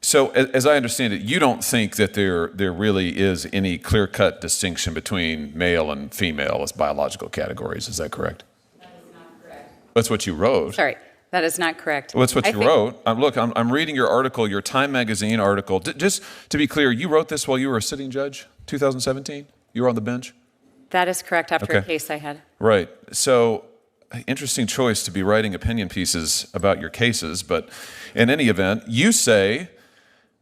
So as I understand it, you don't think that there really is any clear-cut distinction between male and female as biological categories. Is that correct? That is not correct. That's what you wrote. Sorry, that is not correct. Well, that's what you wrote. Look, I'm reading your article, your Time Magazine article. Just to be clear, you wrote this while you were a sitting judge, 2017? You were on the bench? That is correct, after a case I had. Right. So, interesting choice to be writing opinion pieces about your cases, but in any event, you say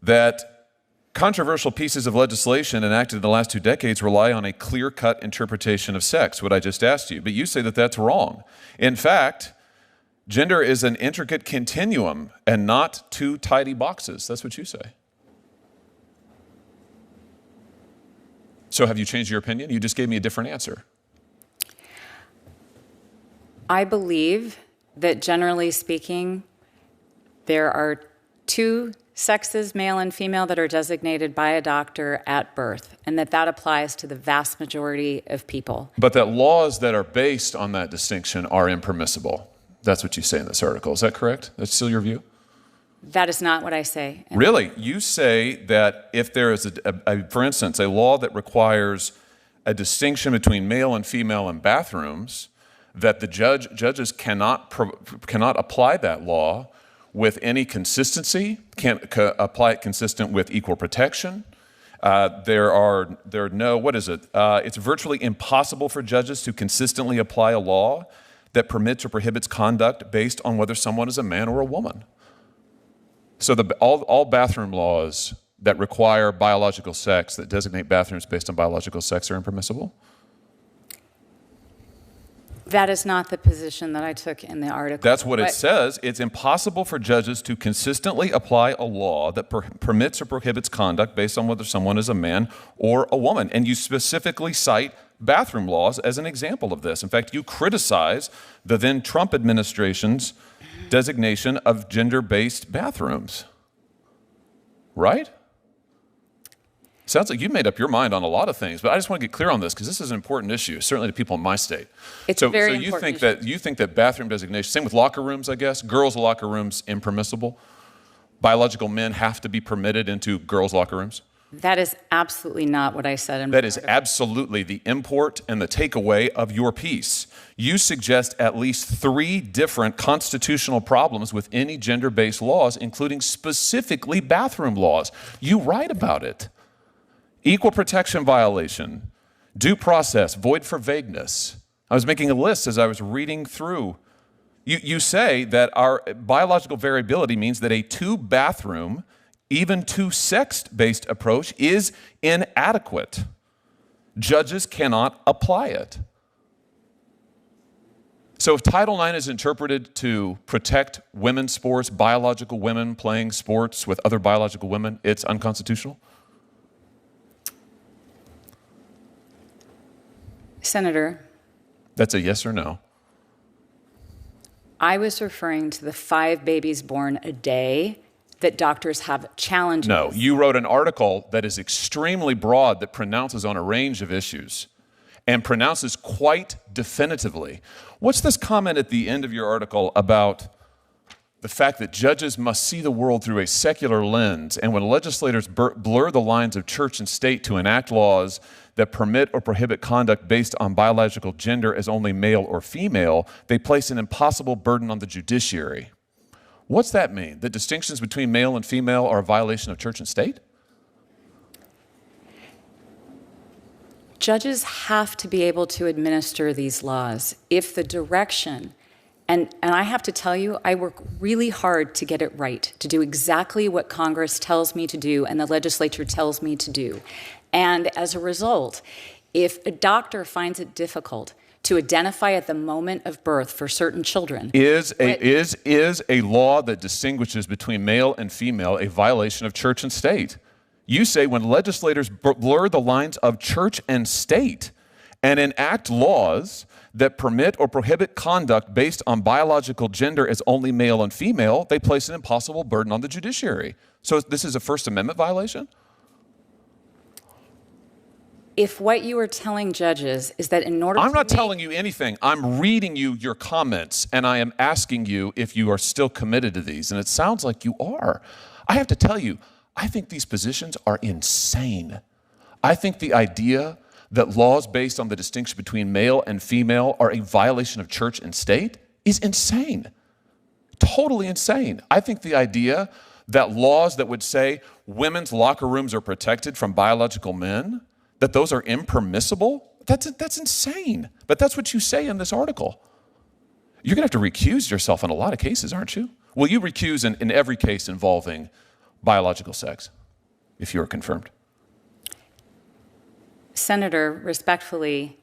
that controversial pieces of legislation enacted in the last 2 decades rely on a clear-cut interpretation of sex, what I just asked you. But you say that that's wrong. In fact, gender is an intricate continuum and not 2 tidy boxes. That's what you say. So have you changed your opinion? You just gave me a different answer. I believe that generally speaking, there are 2 sexes, male and female, that are designated by a doctor at birth, and that applies to the vast majority of people. But that laws that are based on that distinction are impermissible. That's what you say in this article. Is that correct? That's still your view? That is not what I say. Really? You say that if there is, for instance, a law that requires a distinction between male and female in bathrooms, that the judges cannot apply that law with any consistency, can't apply it consistent with equal protection. There are no, what is it? It's virtually impossible for judges to consistently apply a law that permits or prohibits conduct based on whether someone is a man or a woman. So all bathroom laws that require biological sex, that designate bathrooms based on biological sex, are impermissible? That is not the position that I took in the article. That's what it says. It's impossible for judges to consistently apply a law that permits or prohibits conduct based on whether someone is a man or a woman. And you specifically cite bathroom laws as an example of this. In fact, you criticize the then Trump administration's designation of gender-based bathrooms. Right? Sounds like you've made up your mind on a lot of things, but I just want to get clear on this because this is an important issue, certainly to people in my state. It's a very important issue. You think that bathroom designation, same with locker rooms, I guess, girls' locker rooms impermissible? Biological men have to be permitted into girls' locker rooms? That is absolutely not what I said in my That is absolutely the import and the takeaway of your piece. You suggest at least 3 different constitutional problems with any gender-based laws, including specifically bathroom laws. You write about it. Equal protection violation, due process, void for vagueness. I was making a list as I was reading through. You say that our biological variability means that a 2-bathroom, even 2-sex-based approach is inadequate. Judges cannot apply it. So if Title IX is interpreted to protect women's sports, biological women playing sports with other biological women, it's unconstitutional? Senator. That's a yes or no? I was referring to the 5 babies born a day that doctors have challenges. No, you wrote an article that is extremely broad that pronounces on a range of issues and pronounces quite definitively. What's this comment at the end of your article about the fact that judges must see the world through a secular lens, and when legislators blur the lines of church and state to enact laws that permit or prohibit conduct based on biological gender as only male or female, they place an impossible burden on the judiciary? What's that mean? That distinctions between male and female are a violation of church and state? Judges have to be able to administer these laws if the direction, and I have to tell you, I work really hard to get it right, to do exactly what Congress tells me to do and the legislature tells me to do. And as a result, if a doctor finds it difficult to identify at the moment of birth for certain children. Is a law that distinguishes between male and female a violation of church and state? You say when legislators blur the lines of church and state and enact laws that permit or prohibit conduct based on biological gender as only male and female, they place an impossible burden on the judiciary. So this is a First Amendment violation? If what you are telling judges is that in order I'm not telling you anything. I'm reading you your comments, and I am asking you if you are still committed to these, and it sounds like you are. I have to tell you, I think these positions are insane. I think the idea that laws based on the distinction between male and female are a violation of church and state is insane. Totally insane. I think the idea that laws that would say women's locker rooms are protected from biological men, that those are impermissible, that's insane. But that's what you say in this article. You're going to have to recuse yourself in a lot of cases, aren't you? Will you recuse in every case involving biological sex if you are confirmed? Senator, respectfully,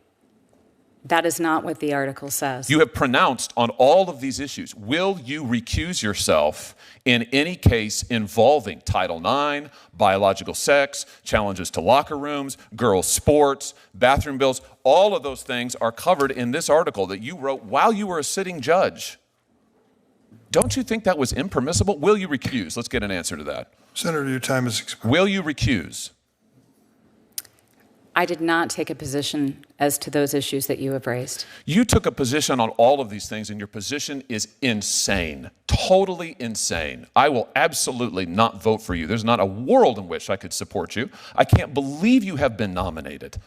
that is not what the article says. You have pronounced on all of these issues. Will you recuse yourself in any case involving Title IX, biological sex, challenges to locker rooms, girls' sports, bathroom bills? All of those things are covered in this article that you wrote while you were a sitting judge. Don't you think that was impermissible? Will you recuse? Let's get an answer to that. Senator, your time is expired. Will you recuse? I did not take a position as to those issues that you have raised. You took a position on all of these things, and your position is insane, totally insane. I will absolutely not vote for you. There's not a world in which I could support you. I can't believe you have been nominated.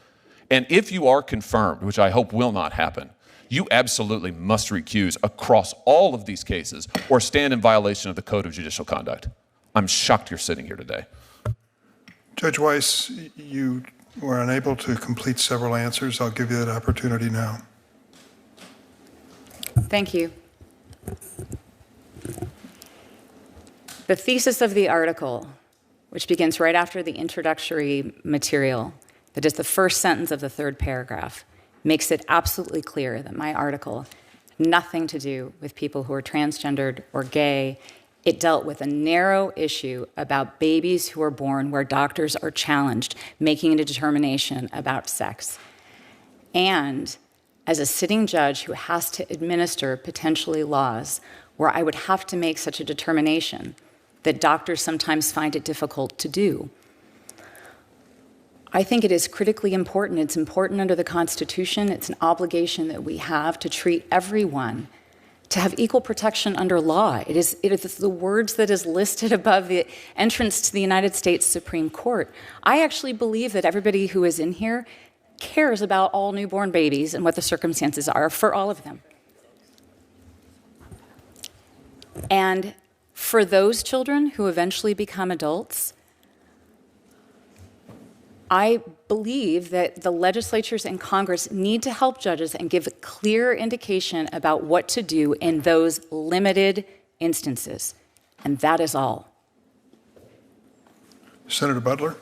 And if you are confirmed, which I hope will not happen, you absolutely must recuse across all of these cases or stand in violation of the Code of Judicial Conduct. I'm shocked you're sitting here today. Judge Weiss, you were unable to complete several answers. I'll give you that opportunity now. Thank you. The thesis of the article, which begins right after the introductory material, that is the first sentence of the third paragraph, makes it absolutely clear that my article had nothing to do with people who are transgendered or gay. It dealt with a narrow issue about babies who are born where doctors are challenged making a determination about sex. And as a sitting judge who has to administer potentially laws where I would have to make such a determination that doctors sometimes find it difficult to do, I think it is critically important. It's important under the Constitution. It's an obligation that we have to treat everyone to have equal protection under law. It is the words that is listed above the entrance to the United States Supreme Court. I actually believe that everybody who is in here cares about all newborn babies and what the circumstances are for all of them. And for those children who eventually become adults, I believe that the legislatures and Congress need to help judges and give a clear indication about what to do in those limited instances. And that is all. Senator Butler?